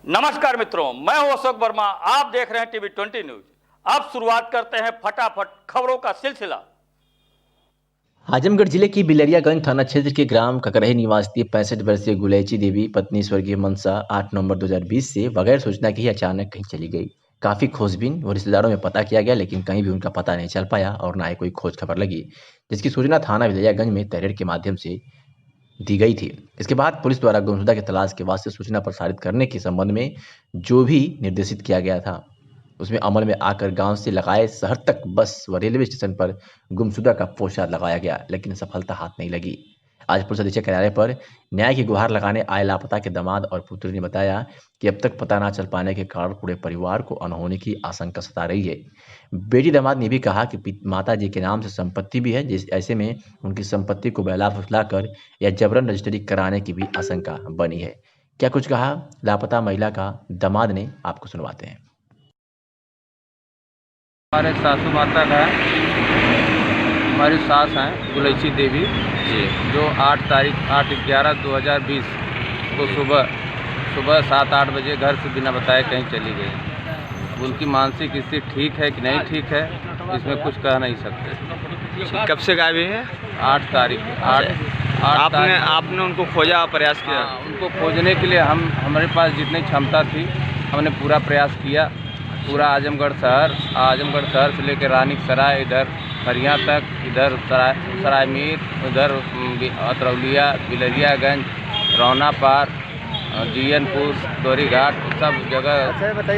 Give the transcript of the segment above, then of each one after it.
नमस्कार मित्रों, मैं हूं अशोक वर्मा। आप देख रहे हैं टीवी 20 न्यूज। अब शुरुआत करते हैं फटाफट खबरों का सिलसिला। आजमगढ़ जिले की बिलरियागंज थाना क्षेत्र के ग्राम ककरही निवासी 65 वर्षीय गुलैची देवी पत्नी स्वर्गीय मनसा 8 नवंबर 2020 से बगैर सूचना के ही अचानक कहीं चली गई। काफी खोजबीन और रिश्तेदारों में पता किया गया, लेकिन कहीं भी उनका पता नहीं चल पाया और ना ही कोई खोज खबर लगी, जिसकी सूचना थाना बिलरियागंज में तहरीर के माध्यम से दी गई थी। इसके बाद पुलिस द्वारा गुमशुदा की तलाश के वास्ते सूचना प्रसारित करने के संबंध में जो भी निर्देशित किया गया था, उसमें अमल में आकर गांव से लगाए शहर तक बस व रेलवे स्टेशन पर गुमशुदा का पोस्टर लगाया गया, लेकिन सफलता हाथ नहीं लगी। आज पुलिस अधीक्षक कार्यालय पर न्याय की गुहार लगाने आए लापता के दामाद और पुत्री ने बताया कि अब तक पता न चल पाने के कारण पूरे परिवार को अनहोनी की आशंका सता रही है। बेटी दामाद ने भी कहा कि माता जी के नाम से संपत्ति भी है, जिस ऐसे में उनकी संपत्ति को बहला फुसला कर या जबरन रजिस्ट्री कराने की भी आशंका बनी है। क्या कुछ कहा लापता महिला का दामाद ने, आपको सुनवाते हैं। हमारे सासू माता का हमारी सास हैं गुलैची देवी जी, जो 8/11/2020 को सुबह 7-8 बजे घर से बिना बताए कहीं चली गई। उनकी मानसिक स्थिति ठीक है कि नहीं ठीक है, इसमें कुछ कह नहीं सकते। कब से गायब है? 8 तारीख। आपने उनको खोजा, प्रयास किया? उनको खोजने के लिए हमारे पास जितनी क्षमता थी हमने पूरा प्रयास किया। पूरा आजमगढ़ शहर से लेकर रानी सराय, इधर खरिया तक, इधर सराय मीर, उधर अतरौलिया, बिलरियागंज, रौना पार, जीयनपुर, दोरी घाट, सब जगह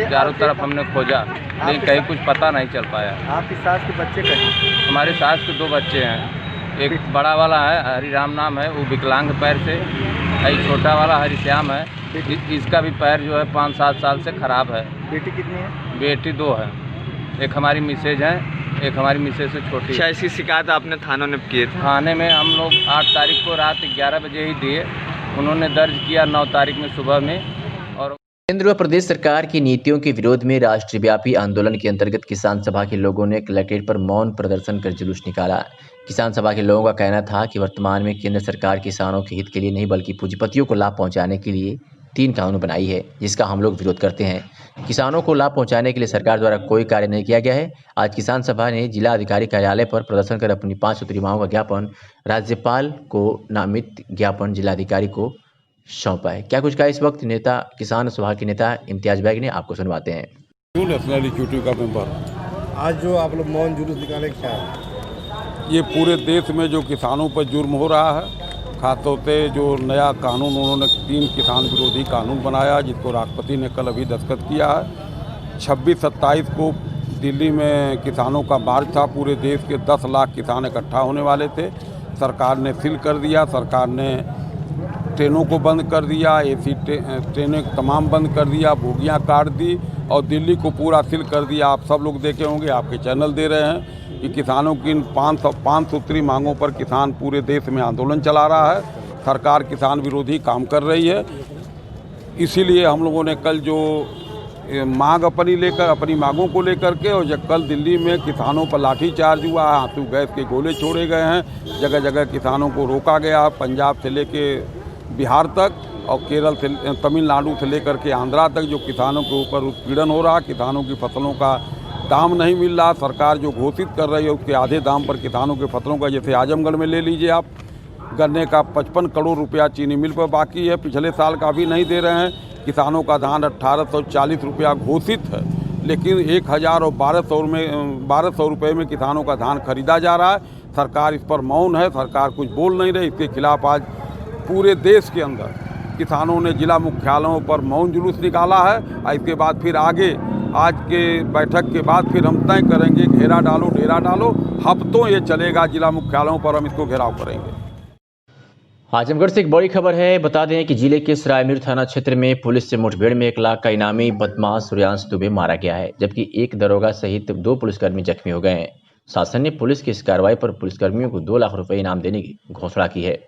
चारों तरफ हमने खोजा, लेकिन कहीं कुछ पता नहीं चल पाया। आपकी सास के बच्चे कैसे? हमारी सास के 2 बच्चे हैं। एक बड़ा वाला है, हरिराम नाम है, वो विकलांग पैर से। एक छोटा वाला हरिश्याम है, इसका भी पैर जो है 5-7 साल से खराब है। बेटी कितनी है? बेटी 2 है, एक हमारी मिसेज है, एक हमारी मिसेज से छोटी है। ऐसी शिकायत आपने थानों में किए थे? थाने में हम लोग 8 तारीख को रात 11 बजे ही दिए, उन्होंने दर्ज किया 9 तारीख में सुबह में। और केंद्र व प्रदेश सरकार की नीतियों के विरोध में राष्ट्रव्यापी आंदोलन के अंतर्गत किसान सभा के लोगों ने कलेक्ट्रेट पर मौन प्रदर्शन कर जुलूस निकाला। किसान सभा के लोगों का कहना था कि वर्तमान में केंद्र सरकार किसानों के हित के लिए नहीं बल्कि पूंजीपतियों को लाभ पहुंचाने के लिए 3 कानून बनाई है, जिसका हम लोग विरोध करते हैं। किसानों को लाभ पहुंचाने के लिए सरकार द्वारा कोई कार्य नहीं किया गया है। आज किसान सभा ने जिला अधिकारी कार्यालय पर प्रदर्शन कर अपनी 5 सूत्री मांगों का ज्ञापन राज्यपाल को नामित ज्ञापन जिलाधिकारी को सौंपा है। क्या कुछ कहा इस वक्त नेता किसान सभा के नेता इम्तियाज बैग ने, आपको सुनवाते हैं। नेशनल एग्जीक्यूटिव का मेंबर। आज जो आप लोग मौन जुलूस निकाले, क्या है? ये पूरे देश में जो किसानों पर जुर्म हो रहा है, खासतौर से जो नया कानून उन्होंने 3 किसान विरोधी कानून बनाया, जिसको राष्ट्रपति ने कल अभी दस्तखत किया है। 26-27 को दिल्ली में किसानों का मार्च था। पूरे देश के 10 लाख किसान इकट्ठा होने वाले थे। सरकार ने सील कर दिया, सरकार ने ट्रेनों को बंद कर दिया, एसी ट्रेनें तमाम बंद कर दिया, बोगियां काट दी और दिल्ली को पूरा सील कर दिया। आप सब लोग देखे होंगे, आपके चैनल दे रहे हैं कि किसानों की इन 5 सूत्री मांगों पर किसान पूरे देश में आंदोलन चला रहा है। सरकार किसान विरोधी काम कर रही है। इसीलिए हम लोगों ने कल जो अपनी मांगों को लेकर के, और जब कल दिल्ली में किसानों पर लाठीचार्ज हुआ, आंसू गैस के गोले छोड़े गए हैं, जगह जगह किसानों को रोका गया, पंजाब से लेके बिहार तक और केरल से, तमिलनाडु से लेकर के आंध्रा तक जो किसानों के ऊपर उत्पीड़न हो रहा, किसानों की फसलों का दाम नहीं मिल रहा। सरकार जो घोषित कर रही है उसके आधे दाम पर किसानों के फसलों का, जैसे आजमगढ़ में ले लीजिए आप, गन्ने का 55 करोड़ रुपया चीनी मिल पर बाकी है, पिछले साल का भी नहीं दे रहे हैं। किसानों का धान 1840 रुपया घोषित है, लेकिन 1000 और 1200 रुपये में किसानों का धान खरीदा जा रहा है। सरकार इस पर मौन है, सरकार कुछ बोल नहीं रही। इसके खिलाफ आज पूरे देश के अंदर किसानों ने जिला मुख्यालयों पर मौन जुलूस निकाला है। इसके बाद फिर आगे आज के बैठक के बाद फिर हम तय करेंगे, घेरा डालो डेरा डालो, हफ्तों ये चलेगा, जिला मुख्यालयों पर हम इसको घेराव करेंगे। आजमगढ़ से एक बड़ी खबर है। बता दें कि जिले के सरायमीर थाना क्षेत्र में पुलिस से मुठभेड़ में 1 लाख का इनामी बदमाश सूर्यांश दुबे मारा गया है, जबकि एक दरोगा सहित 2 पुलिसकर्मी जख्मी हो गए हैं। शासन ने पुलिस की इस कार्रवाई पर पुलिसकर्मियों को 2 लाख रुपए इनाम देने की घोषणा की है।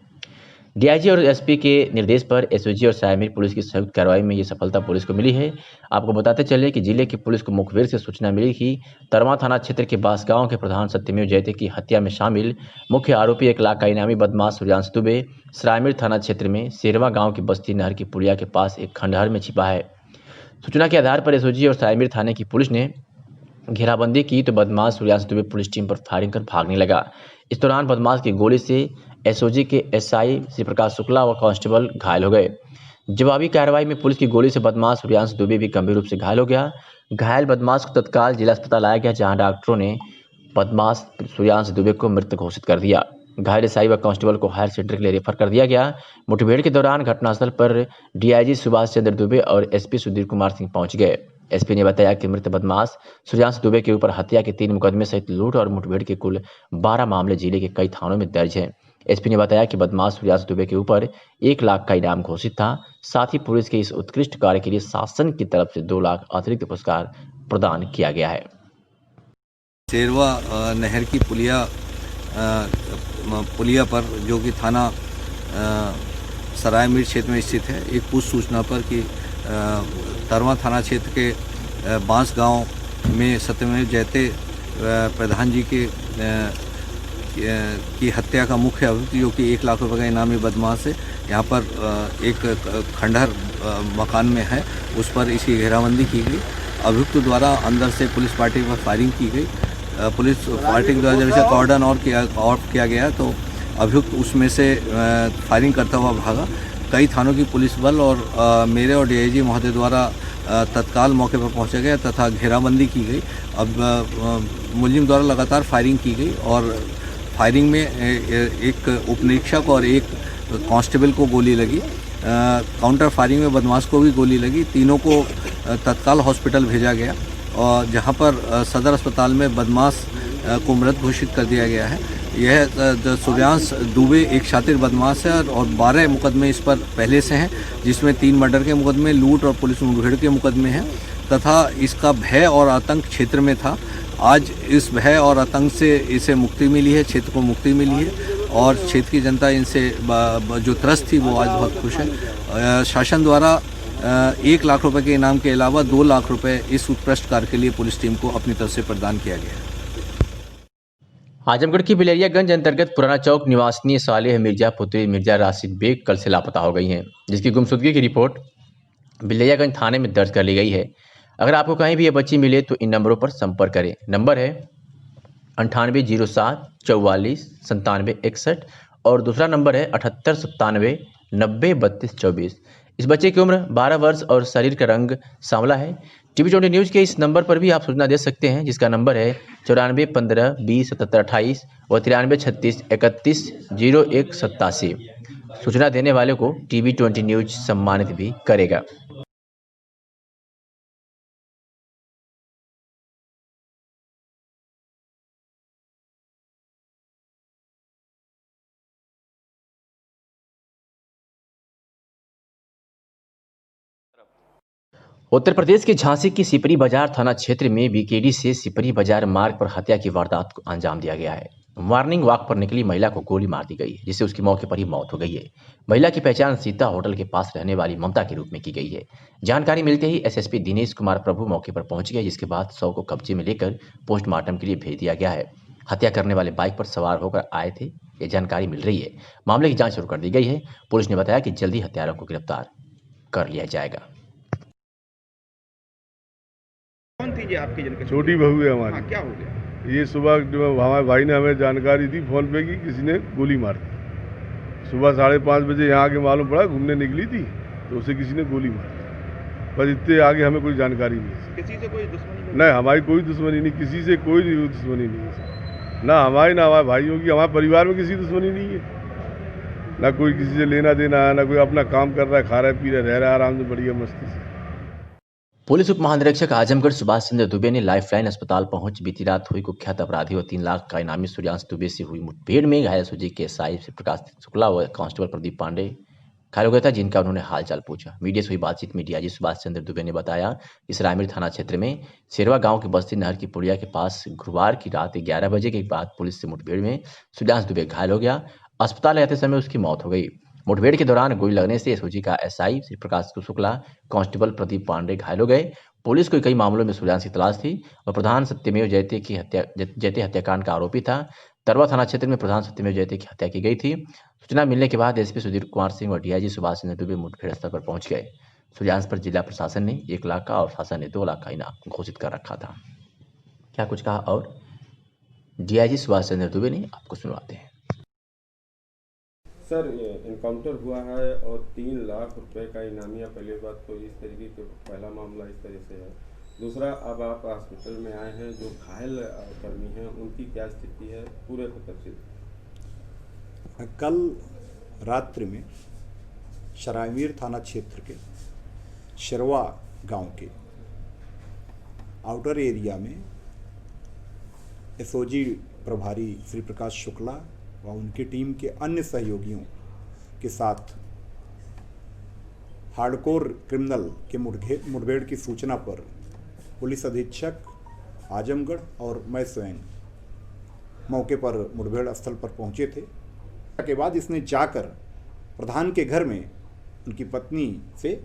डीआईजी और एसपी के निर्देश पर एसओजी और सरायमीर पुलिस की संयुक्त कार्रवाई में ये सफलता पुलिस को मिली है। आपको बताते चले कि जिले की पुलिस को मुखबिर से सूचना मिली कि तरवा थाना क्षेत्र के बासगांव के प्रधान सत्यमेव जयते की हत्या में शामिल मुख्य आरोपी 1 लाख का इनामी बदमाश सूर्यांश दुबे सरायमीर थाना क्षेत्र में शेरवा गांव की बस्ती नहर की पुलिया के पास एक खंडहर में छिपा है। सूचना के आधार पर एसओजी और सायमीर थाने की पुलिस ने घेराबंदी की तो बदमाश सूर्यांश दुबे पुलिस टीम पर फायरिंग कर भागने लगा। इस दौरान बदमाश की गोली से एसओजी के एसआई श्री प्रकाश शुक्ला व कांस्टेबल घायल हो गए। जवाबी कार्रवाई में पुलिस की गोली से बदमाश सूर्यांश दुबे भी गंभीर रूप से घायल हो गया। घायल बदमाश को तत्काल जिला अस्पताल लाया गया, जहां डॉक्टरों ने बदमाश सूर्यांश दुबे को मृत घोषित कर दिया। घायल एसआई व कांस्टेबल को हायर सेंटर के लिए रेफर कर दिया गया। मुठभेड़ के दौरान घटनास्थल पर डीआईजी सुभाष चंद्र दुबे और एसपी सुधीर कुमार सिंह पहुंच गए। एसपी ने बताया कि मृत बदमाश सूर्यांश दुबे के ऊपर हत्या के 3 मुकदमे सहित लूट और मुठभेड़ के कुल 12 मामले जिले के कई थानों में दर्ज हैं। एसपी ने बताया कि बदमाश सूर्यांश दुबे के ऊपर 1 लाख का इनाम घोषित था। साथ ही पुलिस के इस उत्कृष्ट कार्य के लिए शासन की तरफ से 2 लाख अतिरिक्त पुरस्कार प्रदान किया गया है। शेरवा नहर की पुलिया पर जो कि थाना सरायमीर क्षेत्र में स्थित है, एक पुष्ट सूचना पर कि तरवा थाना क्षेत्र के बांस गांव में सत्यमेव जयते प्रधान जी के की हत्या का मुख्य अभियुक्त जो कि 1 लाख रुपए का इनामी बदमाश है, यहाँ पर एक खंडहर मकान में है, उस पर इसकी घेराबंदी की गई। अभियुक्त द्वारा अंदर से पुलिस पार्टी पर फायरिंग की गई। पुलिस पार्टी के द्वारा जब इसे कॉर्डन ऑफ किया गया तो अभियुक्त उसमें से फायरिंग करता हुआ भागा। कई थानों की पुलिस बल और मेरे और डीआईजी महोदय द्वारा तत्काल मौके पर पहुंचा गया तथा घेराबंदी की गई। अब मुलजिम द्वारा लगातार फायरिंग की गई और फायरिंग में एक उपनिरीक्षक और एक कांस्टेबल को गोली लगी। काउंटर फायरिंग में बदमाश को भी गोली लगी। तीनों को तत्काल हॉस्पिटल भेजा गया और जहां पर सदर अस्पताल में बदमाश को मृत घोषित कर दिया गया है। यह सूर्यांश दुबे एक शातिर बदमाश है और 12 मुकदमे इस पर पहले से हैं, जिसमें 3 मर्डर के मुकदमे, लूट और पुलिस मुठभेड़ के मुकदमे हैं तथा इसका भय और आतंक क्षेत्र में था। आज इस भय और आतंक से इसे मुक्ति मिली है, क्षेत्र को मुक्ति मिली है और क्षेत्र की जनता इनसे जो त्रस्त थी वो आज बहुत खुश है। शासन द्वारा 1 लाख रुपए के इनाम के अलावा 2 लाख रुपए इस उत्कृष्ट कार्य के लिए पुलिस टीम को अपनी तरफ से प्रदान किया गया है। आजमगढ़ की बिलरियागंज अंतर्गत पुराना चौक निवासी सालेह मिर्जा पुत्री मिर्जा राशिद बेग कल से लापता हो गई हैं, जिसकी गुमशुदगी की रिपोर्ट बिलरियागंज थाने में दर्ज कर ली गई है। अगर आपको कहीं भी ये बच्ची मिले तो इन नंबरों पर संपर्क करें। नंबर है 9807 44 97 61 और दूसरा नंबर है 78 97 90 32 24। इस बच्चे की उम्र 12 वर्ष और शरीर का रंग सांवला है। टीवी 20 न्यूज़ के इस नंबर पर भी आप सूचना दे सकते हैं, जिसका नंबर है 94 15 20 77 28 और 93 36 31 01 87। सूचना देने वाले को टीवी 20 न्यूज़ सम्मानित भी करेगा। उत्तर प्रदेश के झांसी की सिपरी बाजार थाना क्षेत्र में बीकेडी से सिपरी बाजार मार्ग पर हत्या की वारदात को अंजाम दिया गया है। मॉर्निंग वॉक पर निकली महिला को गोली मार दी गई है, जिससे उसकी मौके पर ही मौत हो गई है। महिला की पहचान सीता होटल के पास रहने वाली ममता के रूप में की गई है। जानकारी मिलते ही एसएसपी दिनेश कुमार प्रभु मौके पर पहुंच गए, जिसके बाद शव को कब्जे में लेकर पोस्टमार्टम के लिए भेज दिया गया है। हत्या करने वाले बाइक पर सवार होकर आए थे, ये जानकारी मिल रही है। मामले की जाँच शुरू कर दी गई है। पुलिस ने बताया कि जल्दी हत्यारों को गिरफ्तार कर लिया जाएगा। कौन थी जी आपकी जिनके? छोटी बहू है हमारी। क्या हो गया? ये सुबह हमारे भाई ने हमें जानकारी दी फोन पे कि किसी ने गोली मार दी। सुबह 5:30 बजे यहाँ आके मालूम पड़ा, घूमने निकली थी तो उसे किसी ने गोली मार दी। बस इतने आगे हमें कोई जानकारी नहीं। किसी से कोई दुश्मनी नहीं, हमारी कोई दुश्मनी नहीं, किसी से कोई दुश्मनी नहीं है। ना हमारी ना हमारे भाइयों की, हमारे परिवार में किसी दुश्मनी नहीं है। ना कोई किसी से लेना देना है, ना कोई अपना काम कर रहा है, खा रहा है, पी रहा है, रह रहा है आराम से बढ़िया मस्ती से। पुलिस उप महानिरीक्षक आजमगढ़ सुभाष चंद्र दुबे ने लाइफलाइन अस्पताल पहुंच बीती रात हुई कुख्यात अपराधी और 3 लाख का इनामी सूर्यांश दुबे से हुई मुठभेड़ में घायल एसओजी के एसआई श्री प्रकाश शुक्ला व कांस्टेबल प्रदीप पांडे घायल हो गया था, जिनका उन्होंने हालचाल पूछा। मीडिया से हुई बातचीत में डीआईजी सुभाष चंद्र दुबे ने बताया कि सरायमीर थाना क्षेत्र में शेरवा गांव की बस्ती नहर की पुलिया के पास गुरुवार की रात 11 बजे के बाद पुलिस से मुठभेड़ में सूर्यांश दुबे घायल हो गया। अस्पताल आते समय उसकी मौत हो गई। मुठभेड़ के दौरान गोली लगने से एसओजी का एसआई श्री प्रकाश शुक्ला, कांस्टेबल प्रदीप पांडे घायल हो गए। पुलिस को कई मामलों में सूर्यांश की तलाश थी और प्रधान सत्यमेव जयते की हत्याकांड का आरोपी था। तरवा थाना क्षेत्र में प्रधान सत्यमेव जयते की हत्या की गई थी। सूचना मिलने के बाद एसपी सुधीर कुमार सिंह और डीआईजी सुभाष चंद्र दुबे मुठभेड़ स्थल पर पहुंच गए। सूर्यांश पर जिला प्रशासन ने 1 लाख का और शासन ने 2 लाख का इनाम घोषित कर रखा था। क्या कुछ कहा और डीआईजी सुभाष चंद्र दुबे ने, आपको सुनवाते हैं। सर, इनकाउंटर हुआ है और 3 लाख रुपए का इनामिया। पहली बात तो इस तरीके के पहला मामला इस तरह से है। दूसरा, अब आप हॉस्पिटल में आए हैं, जो घायल कर्मी हैं उनकी क्या स्थिति है, पूरे को तफसील। कल रात्रि में शरायमीर थाना क्षेत्र के शिरवा गांव के आउटर एरिया में एसओजी प्रभारी श्री प्रकाश शुक्ला व उनकी टीम के अन्य सहयोगियों के साथ हार्डकोर क्रिमिनल के मुठभेड़ की सूचना पर पुलिस अधीक्षक आजमगढ़ और मैं स्वयं मौके पर मुठभेड़ स्थल पर पहुंचे थे। के बाद इसने जाकर प्रधान के घर में उनकी पत्नी से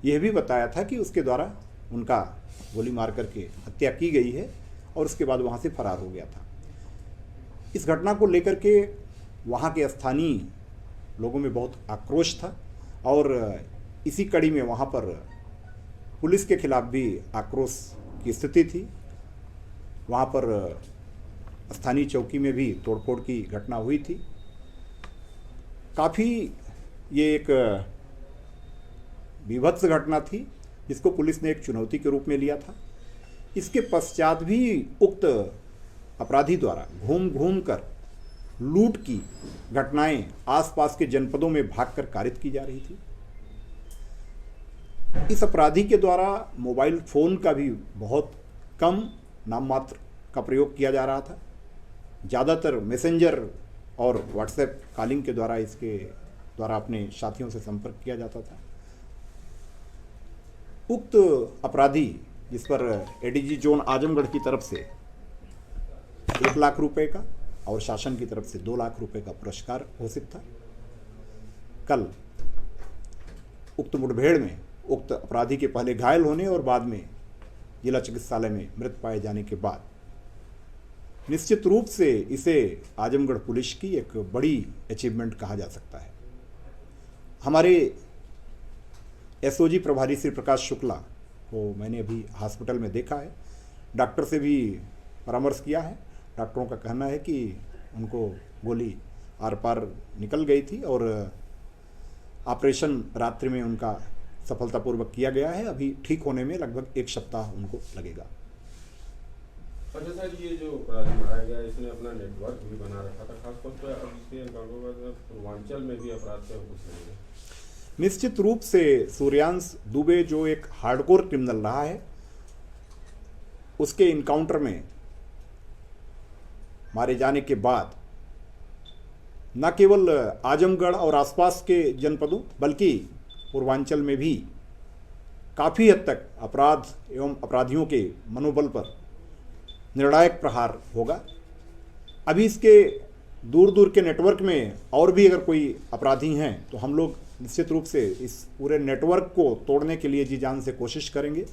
यह भी बताया था कि उसके द्वारा उनका गोली मार करके हत्या की गई है और उसके बाद वहां से फरार हो गया था। इस घटना को लेकर के वहां के स्थानीय लोगों में बहुत आक्रोश था और इसी कड़ी में वहां पर पुलिस के खिलाफ भी आक्रोश की स्थिति थी। वहां पर स्थानीय चौकी में भी तोड़फोड़ की घटना हुई थी। काफ़ी ये एक विभत्स घटना थी जिसको पुलिस ने एक चुनौती के रूप में लिया था। इसके पश्चात भी उक्त अपराधी द्वारा घूम घूम कर लूट की घटनाएं आसपास के जनपदों में भागकर कारित की जा रही थी। इस अपराधी के द्वारा मोबाइल फ़ोन का भी बहुत कम नाम मात्र का प्रयोग किया जा रहा था। ज़्यादातर मैसेंजर और व्हाट्सएप कॉलिंग के द्वारा इसके द्वारा अपने साथियों से संपर्क किया जाता था। उक्त अपराधी जिस पर एडीजी जोन आजमगढ़ की तरफ से 1 लाख रुपए का और शासन की तरफ से 2 लाख रुपए का पुरस्कार घोषित था। कल उक्त मुठभेड़ में उक्त अपराधी के पहले घायल होने और बाद में जिला चिकित्सालय में मृत पाए जाने के बाद निश्चित रूप से इसे आजमगढ़ पुलिस की एक बड़ी अचीवमेंट कहा जा सकता है। हमारे एसओजी प्रभारी श्री प्रकाश शुक्ला को मैंने अभी हॉस्पिटल में देखा है, डॉक्टर से भी परामर्श किया है। डॉक्टरों का कहना है कि उनको गोली आर पार निकल गई थी और ऑपरेशन रात्रि में उनका सफलतापूर्वक किया गया है। अभी ठीक होने में लगभग 1 सप्ताह उनको लगेगा। अच्छा सर, ये जो अपराधी मारा गया इसने अपना नेटवर्क भी बना रखा था, खासतौर पर अब इसके पूर्वांचल में भी अपराध का कुछ नहीं है। निश्चित रूप से सूर्यांश दुबे जो एक हार्डकोर क्रिमिनल रहा है, उसके इनकाउंटर में मारे जाने के बाद न केवल आजमगढ़ और आसपास के जनपदों बल्कि पूर्वांचल में भी काफ़ी हद तक अपराध एवं अपराधियों के मनोबल पर निर्णायक प्रहार होगा। अभी इसके दूर दूर के नेटवर्क में और भी अगर कोई अपराधी हैं तो हम लोग निश्चित रूप से इस पूरे नेटवर्क को तोड़ने के लिए जी जान से कोशिश करेंगे।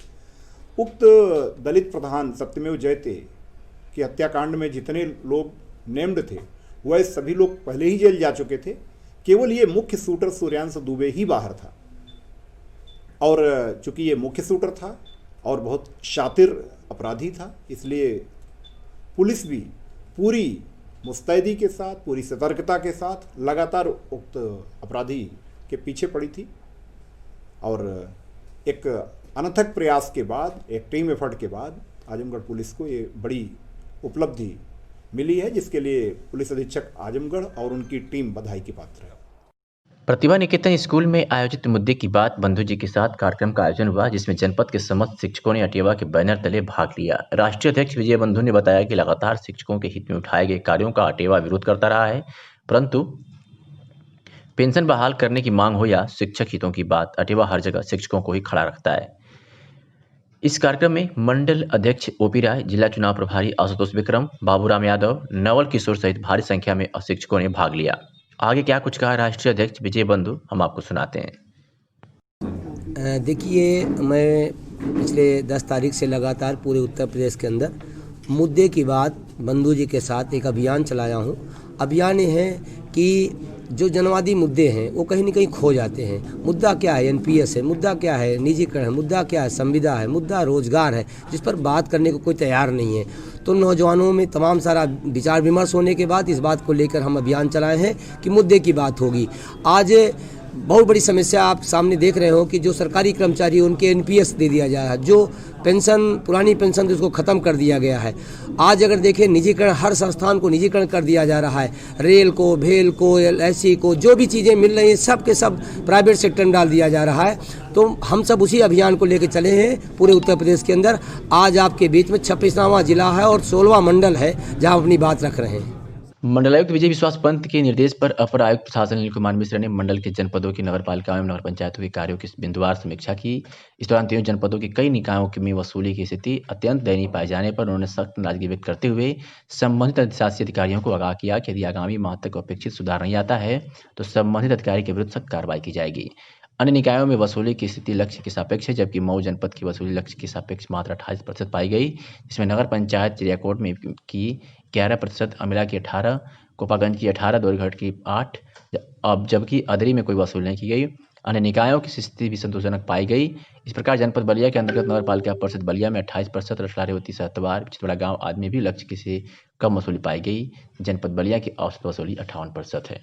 उक्त दलित प्रधान सत्यमेव जयते की हत्याकांड में जितने लोग नेम्ड थे वह सभी लोग पहले ही जेल जा चुके थे। केवल ये मुख्य शूटर सूर्यांश दुबे ही बाहर था और चूंकि ये मुख्य शूटर था और बहुत शातिर अपराधी था, इसलिए पुलिस भी पूरी मुस्तैदी के साथ, पूरी सतर्कता के साथ लगातार उक्त अपराधी के पीछे पड़ी थी और एक अनथक प्रयास के बाद, एक टीम एफर्ट के बाद आजमगढ़ पुलिस को ये बड़ी उपलब्धि मिली है, जिसके लिए पुलिस अधीक्षक आजमगढ़ और उनकी टीम बधाई की पात्र है। प्रतिभा निकेतन स्कूल में आयोजित मुद्दे की बात बंधु जी के साथ कार्यक्रम का आयोजन हुआ, जिसमें जनपद के समस्त शिक्षकों ने अटेवा के बैनर तले भाग लिया। राष्ट्रीय अध्यक्ष विजय बंधु ने बताया कि लगातार शिक्षकों के हित में उठाए गए कार्यों का अटेवा विरोध करता रहा है, परंतु पेंशन बहाल करने की मांग हो या शिक्षक हितों की बात, अटेवा हर जगह शिक्षकों को ही खड़ा रखता है। इस कार्यक्रम में मंडल अध्यक्ष ओपी राय, जिला चुनाव प्रभारी आशुतोष विक्रम, बाबूराम यादव, नवल किशोर सहित भारी संख्या में शिक्षकों ने भाग लिया। आगे क्या कुछ कहा राष्ट्रीय अध्यक्ष विजय बंधु, हम आपको सुनाते हैं। देखिए, मैं पिछले 10 तारीख से लगातार पूरे उत्तर प्रदेश के अंदर मुद्दे की बात बंधु जी के साथ एक अभियान चलाया हूँ। अभियान ये है कि जो जनवादी मुद्दे हैं वो कहीं न कहीं खो जाते हैं। मुद्दा क्या है? एनपीएस है, मुद्दा क्या है? निजीकरण है, मुद्दा क्या है? संविदा है, मुद्दा रोजगार है, जिस पर बात करने को कोई तैयार नहीं है। तो नौजवानों में तमाम सारा विचार विमर्श होने के बाद इस बात को लेकर हम अभियान चलाए हैं कि मुद्दे की बात होगी। आज बहुत बड़ी समस्या आप सामने देख रहे हो कि जो सरकारी कर्मचारी उनके एनपीएस दे दिया जा रहा है, जो पेंशन पुरानी पेंशन थी उसको ख़त्म कर दिया गया है। आज अगर देखें निजीकरण, हर संस्थान को निजीकरण कर दिया जा रहा है। रेल को, भेल को, एलआईसी को, जो भी चीज़ें मिल रही हैं सब के सब प्राइवेट सेक्टर में डाल दिया जा रहा है। तो हम सब उसी अभियान को लेकर चले हैं पूरे उत्तर प्रदेश के अंदर। आज आपके बीच में 26वां जिला है और 16वां मंडल है जहाँ अपनी बात रख रहे हैं। मंडलायुक्त विजय विश्वास पंत के निर्देश पर अपर आयुक्त प्रशासन अनिल कुमार मिश्र ने मंडल के जनपदों की नगर पालिकाओं एवं नगर पंचायतों के कार्यों की बिंदुवार समीक्षा की। इस दौरान तीनों जनपदों के कई निकायों में वसूली की स्थिति अत्यंत दयनीय पाए जाने पर उन्होंने सख्त नाराजगी व्यक्त करते हुए संबंधित अधिशासी अधिकारियों को आगाह किया कि यदि आगामी माह तक अपेक्षित सुधार नहीं आता है तो संबंधित अधिकारी के विरुद्ध सख्त कार्रवाई की जाएगी। अन्य निकायों में वसूली की स्थिति लक्ष्य के सापेक्ष है, जबकि मऊ जनपद की वसूली लक्ष्य के सापेक्ष मात्र 28% पाई गई, जिसमें नगर पंचायत चिड़ियाकोट में की 11%, अमिला की 18%, कोपागंज की 18, दोरघाट की 8, अब जबकि अदरी में कोई वसूली नहीं की गई। अन्य निकायों की स्थिति भी संतोषजनक पाई गई। इस प्रकार जनपद बलिया के अंतर्गत नगर पालिका परिषद बलिया में 28%, रसला रेवती सहतवार चितौड़ा गांव आदि में भी लक्ष्य से कम वसूली पाई गई। जनपद बलिया की औसत वसूली 58% है।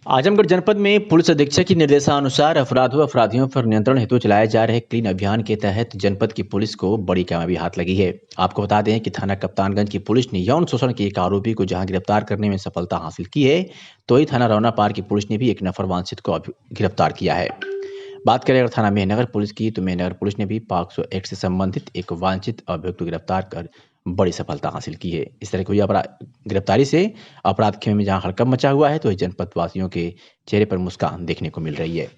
आजमगढ़ जनपद में पुलिस अधीक्षक के निर्देशानुसार अपराधियों पर नियंत्रण हेतु चलाए जा रहे क्लीन अभियान के तहत जनपद की पुलिस को बड़ी कामयाबी हाथ लगी है। आपको बता दें कि थाना कप्तानगंज की पुलिस ने यौन शोषण के एक आरोपी को जहां गिरफ्तार करने में सफलता हासिल की है, तो ही थाना रौना पार की पुलिस ने भी एक नफर वांछित को गिरफ्तार किया है। बात करें अगर थाना मेहनगर पुलिस की, तो मेहनगर पुलिस ने भी पॉक्सो एक्ट से संबंधित एक वांछित अभियुक्त को गिरफ्तार कर बड़ी सफलता हासिल की है। इस तरह की गिरफ्तारी से अपराध खेमे में जहां हड़कंप मचा हुआ है, तो जनपद वासियों के चेहरे पर मुस्कान देखने को मिल रही है।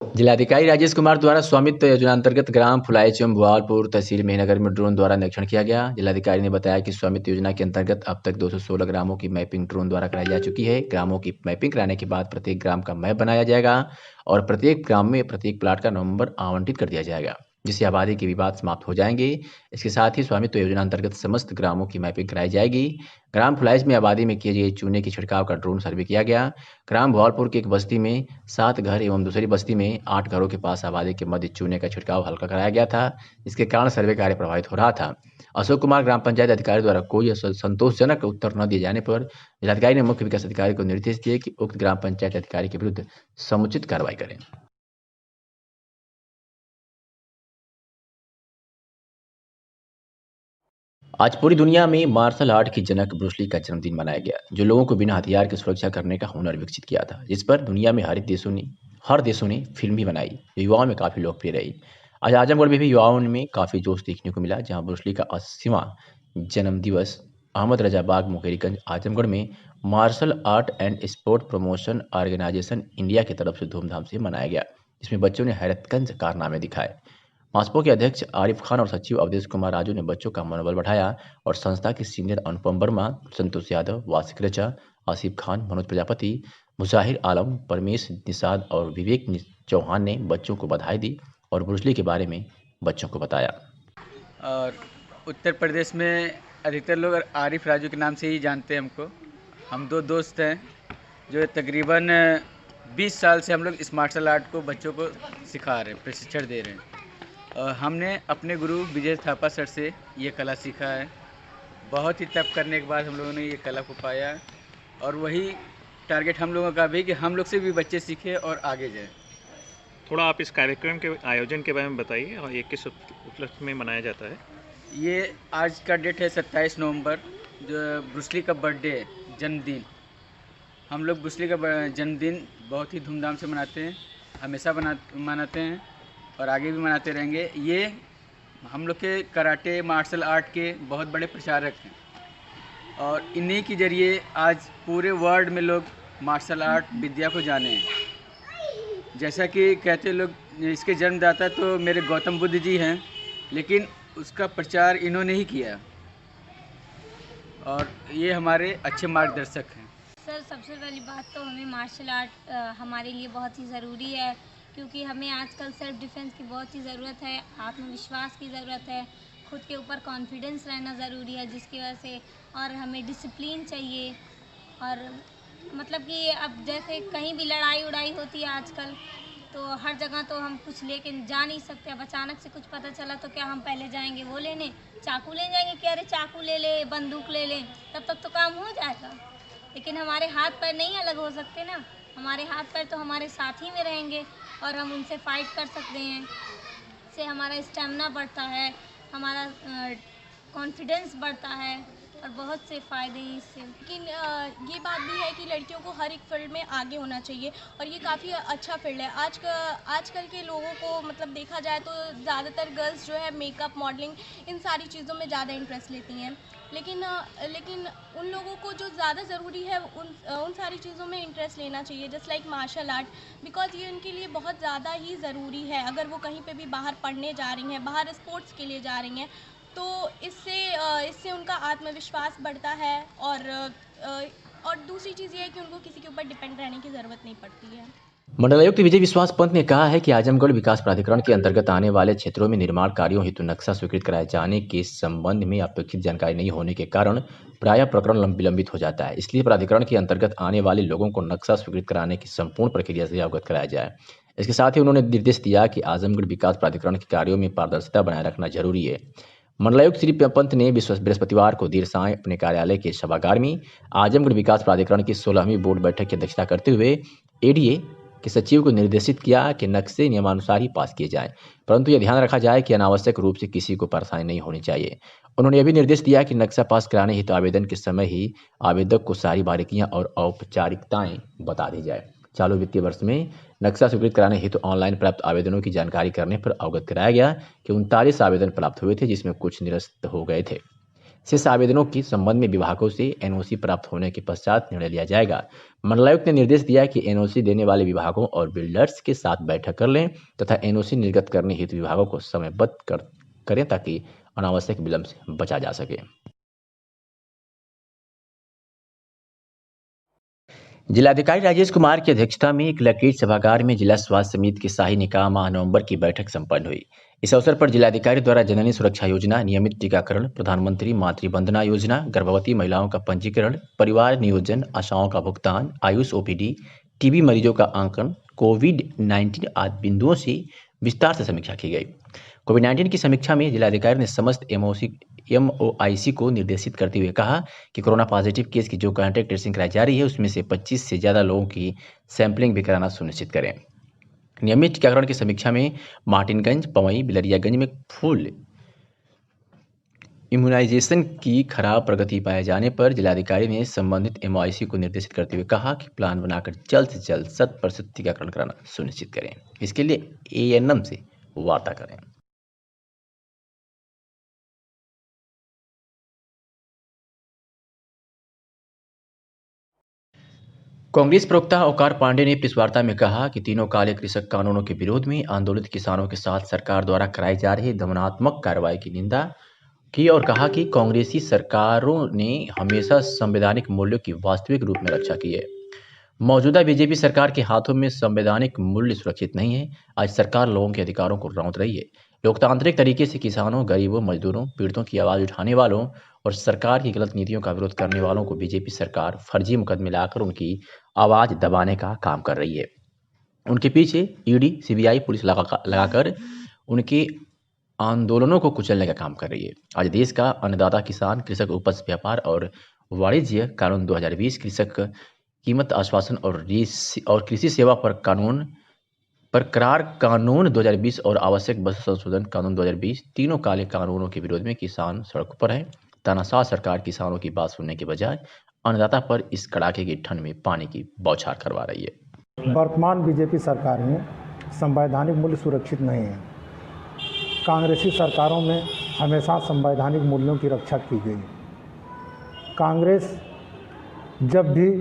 जिलाधिकारी राजेश कुमार द्वारा स्वामित्व योजना अंतर्गत ग्राम फुलाइच एवं भुआलपुर तहसील मेहनगर में ड्रोन द्वारा निरीक्षण किया गया। जिलाधिकारी ने बताया कि स्वामित्व योजना के अंतर्गत अब तक 216 ग्रामों की मैपिंग ड्रोन द्वारा कराई जा चुकी है। ग्रामों की मैपिंग कराने के बाद प्रत्येक ग्राम का मैप बनाया जाएगा और प्रत्येक ग्राम में प्रत्येक प्लाट का नंबर आवंटित कर दिया जाएगा, जिससे आबादी के विवाद समाप्त हो जाएंगे। इसके साथ ही स्वामित्व योजना अंतर्गत समस्त ग्रामों की मैपिंग कराई जाएगी। ग्राम फुलाइच में आबादी में किए गए चूने के छिड़काव का ड्रोन सर्वे किया गया। ग्राम भुआलपुर की एक बस्ती में 7 घर एवं दूसरी बस्ती में 8 घरों के पास आबादी के मध्य चूने का छिड़काव हल्का कराया गया था, जिसके कारण सर्वे कार्य प्रभावित हो रहा था। अशोक कुमार ग्राम पंचायत अधिकारी द्वारा कोई संतोषजनक उत्तर न दिए जाने पर जिलाधिकारी ने मुख्य विकास अधिकारी को निर्देश दिए कि उक्त ग्राम पंचायत अधिकारी के विरुद्ध समुचित कार्रवाई करें। आज पूरी दुनिया में मार्शल आर्ट के जनक ब्रूस ली का जन्मदिन मनाया गया, जो लोगों को बिना हथियार की सुरक्षा करने का हुनर विकसित किया था, जिस पर दुनिया में हर देशों ने फिल्म भी बनाई, जो युवाओं में काफ़ी लोकप्रिय रही। आज आजमगढ़ में भी युवाओं में काफ़ी जोश देखने को मिला, जहां ब्रूस ली का 80वां जन्म दिवस अहमद रजा बाग मुकेरीगंज आजमगढ़ में martial art and sport promotion organization India की तरफ से धूमधाम से मनाया गया, जिसमें बच्चों ने हैरतगंज कारनामे दिखाए। मास्पो के अध्यक्ष आरिफ खान और सचिव अवधेश कुमार राजू ने बच्चों का मनोबल बढ़ाया और संस्था के सीनियर अनुपम वर्मा, संतोष यादव, वासिक रचा, आसिफ खान, मनोज प्रजापति, मुजाहिर आलम, परमेश निषाद और विवेक चौहान ने बच्चों को बधाई दी और ब्रूस ली के बारे में बच्चों को बताया। और उत्तर प्रदेश में अधिकतर लोग आरिफ राजू के नाम से ही जानते हैं हमको। हम 2 दोस्त हैं जो तकरीबन 20 साल से हम लोग इस मार्शल आर्ट को बच्चों को सिखा रहे हैं, प्रशिक्षण दे रहे हैं। और हमने अपने गुरु विजय थापा सर से ये कला सीखा है। बहुत ही तप करने के बाद हम लोगों ने ये कला को पाया और वही टारगेट हम लोगों का भी कि हम लोग से भी बच्चे सीखें और आगे जाएं। थोड़ा आप इस कार्यक्रम के आयोजन के बारे में बताइए और ये किस उपलक्ष्य में मनाया जाता है? ये आज का डेट है 27 नवंबर, जो ब्रूस ली का बर्थडे है, जन्मदिन। हम लोग ब्रूस ली का जन्मदिन बहुत ही धूमधाम से मनाते हैं, हमेशा मनाते हैं और आगे भी मनाते रहेंगे। ये हम लोग के कराटे मार्शल आर्ट के बहुत बड़े प्रचारक हैं और इन्हीं के जरिए आज पूरे वर्ल्ड में लोग मार्शल आर्ट विद्या को जाने हैं। जैसा कि कहते लोग, इसके जन्मदाता तो मेरे गौतम बुद्ध जी हैं, लेकिन उसका प्रचार इन्होंने ही किया और ये हमारे अच्छे मार्गदर्शक हैं। सर, सबसे पहली बात तो हमें मार्शल आर्ट हमारे लिए बहुत ही ज़रूरी है, क्योंकि हमें आजकल सेल्फ डिफेंस की बहुत ही ज़रूरत है, आत्मविश्वास की ज़रूरत है। खुद के ऊपर कॉन्फिडेंस रहना ज़रूरी है, जिसकी वजह से और हमें डिसिप्लिन चाहिए। और मतलब कि अब जैसे कहीं भी लड़ाई उड़ाई होती है आजकल, तो हर जगह तो हम कुछ लेके जा नहीं सकते। अब अचानक से कुछ पता चला तो क्या हम पहले जाएंगे वो लेने, चाकू ले जाएंगे कि अरे चाकू ले ले, बंदूक ले लें, तब तक तो काम हो जाएगा। लेकिन हमारे हाथ पैर नहीं अलग हो सकते ना, हमारे हाथ पैर तो हमारे साथ ही में रहेंगे और हम उनसे फाइट कर सकते हैं। इससे हमारा स्टेमिना बढ़ता है, हमारा कॉन्फिडेंस बढ़ता है और बहुत से फ़ायदे हैं इससे। लेकिन ये बात भी है कि लड़कियों को हर एक फील्ड में आगे होना चाहिए और ये काफ़ी अच्छा फील्ड है। आजकल के लोगों को मतलब देखा जाए तो ज़्यादातर गर्ल्स जो है मेकअप, मॉडलिंग, इन सारी चीज़ों में ज़्यादा इंटरेस्ट लेती हैं। लेकिन उन लोगों को जो ज़्यादा ज़रूरी है उन सारी चीज़ों में इंटरेस्ट लेना चाहिए, just like martial art, because ये उनके लिए बहुत ज़्यादा ही ज़रूरी है। अगर वो कहीं पे भी बाहर पढ़ने जा रही हैं, बाहर स्पोर्ट्स के लिए जा रही हैं, तो इससे उनका आत्मविश्वास बढ़ता है और दूसरी चीज़ ये है कि उनको किसी के ऊपर डिपेंड रहने की ज़रूरत नहीं पड़ती है। मंडलायुक्त विजय विश्वास पंत ने कहा है कि आजमगढ़ विकास प्राधिकरण के अंतर्गत आने वाले क्षेत्रों में निर्माण कार्यों हेतु नक्शा स्वीकृत कराए जाने के संबंध में अपेक्षित जानकारी नहीं होने के कारण प्रायः प्रकरण विलंबित हो जाता है। इसलिए प्राधिकरण के अंतर्गत आने वाले लोगों को नक्शा स्वीकृत कराने की संपूर्ण प्रक्रिया से अवगत कराया जाए। इसके साथ ही उन्होंने निर्देश दिया कि आजमगढ़ विकास प्राधिकरण के कार्यों में पारदर्शिता बनाए रखना जरूरी है। मंडलायुक्त श्री पंत ने बृहस्पतिवार को देर सायं अपने कार्यालय के सभागार में आजमगढ़ विकास प्राधिकरण की 16वीं बोर्ड बैठक की अध्यक्षता करते हुए एडीए के सचिव को निर्देशित किया कि नक्शे नियमानुसार ही पास किए जाएं, परंतु यह ध्यान रखा जाए कि अनावश्यक रूप से किसी को परेशानी नहीं होनी चाहिए। उन्होंने यह भी निर्देश दिया कि नक्शा पास कराने हेतु आवेदन के समय ही आवेदक को सारी बारीकियां और औपचारिकताएं बता दी जाए। चालू वित्तीय वर्ष में नक्शा स्वीकृत कराने हेतु ऑनलाइन प्राप्त आवेदनों की जानकारी करने पर अवगत कराया गया कि 39 आवेदन प्राप्त हुए थे, जिसमें कुछ निरस्त हो गए थे। शेष आवेदनों के संबंध में विभागों से एनओसी प्राप्त होने के पश्चात निर्णय लिया जाएगा। मंडलायुक्त ने निर्देश दिया कि एनओसी देने वाले विभागों और बिल्डर्स के साथ बैठक कर लें तथा एनओसी निर्गत करने हेतु विभागों को समयबद्ध करें ताकि अनावश्यक विलंब से बचा जा सके। जिलाधिकारी राजेश कुमार की अध्यक्षता में एक लकीर सभागार में जिला स्वास्थ्य समिति की शाही निकाह माह नवंबर की बैठक संपन्न हुई। इस अवसर पर जिलाधिकारी द्वारा जननी सुरक्षा योजना, नियमित टीकाकरण, प्रधानमंत्री मातृवंदना योजना, गर्भवती महिलाओं का पंजीकरण, परिवार नियोजन, आशाओं का भुगतान, आयुष ओपीडी, टीबी मरीजों का आंकलन, कोविड-19 आदि बिंदुओं से विस्तार से समीक्षा की गई। कोविड-19 की समीक्षा में जिलाधिकारी ने समस्त एमओआईसी को निर्देशित करते हुए कहा कि कोरोना पॉजिटिव केस की जो कॉन्टैक्ट ट्रेसिंग कराई जा रही है उसमें से 25 से ज़्यादा लोगों की सैंपलिंग भी कराना सुनिश्चित करें। नियमित टीकाकरण की समीक्षा में मार्टिनगंज, पवई, बिलरियागंज में फुल इम्यूनाइजेशन की खराब प्रगति पाए जाने पर जिलाधिकारी ने संबंधित एमओआईसी को निर्देशित करते हुए कहा कि प्लान बनाकर जल्द से जल्द 100% टीकाकरण कराना सुनिश्चित करें। इसके लिए एएनएम से वार्ता करें। कांग्रेस प्रवक्ता ओकार पांडे ने प्रेस वार्ता में कहा कि तीनों काले कृषक कानूनों के विरोध में आंदोलित किसानों के साथ सरकार द्वारा कराई जा रही दमनात्मक कार्रवाई की निंदा की और कहा कि कांग्रेसी सरकारों ने हमेशा संवैधानिक मूल्यों की वास्तविक रूप में रक्षा की है। मौजूदा बीजेपी सरकार के हाथों में संवैधानिक मूल्य सुरक्षित नहीं है। आज सरकार लोगों के अधिकारों को रौंद रही है। लोकतांत्रिक तरीके से किसानों, गरीबों, मजदूरों, पीड़ितों की आवाज़ उठाने वालों और सरकार की गलत नीतियों का विरोध करने वालों को बीजेपी सरकार फर्जी मुकदमे लाकर उनकी आवाज़ दबाने का काम कर रही है। उनके पीछे ईडी, सीबीआई, पुलिस लगाकर उनके आंदोलनों को कुचलने का काम कर रही है। आज देश का अन्नदाता किसान, कृषक उपज व्यापार और वाणिज्य कानून 2020, कृषक कीमत आश्वासन और कृषि सेवा पर करार कानून 2020 और आवश्यक वस्तु संशोधन कानून 2020, तीनों काले कानूनों के विरोध में किसान सड़कों पर है। तानाशाह सरकार किसानों की बात सुनने के बजाय अन्नदाता पर इस कड़ाके की ठंड में पानी की बौछार करवा रही है। वर्तमान बीजेपी सरकार में संवैधानिक मूल्य सुरक्षित नहीं है। कांग्रेसी सरकारों में हमेशा संवैधानिक मूल्यों की रक्षा की गई। कांग्रेस जब भी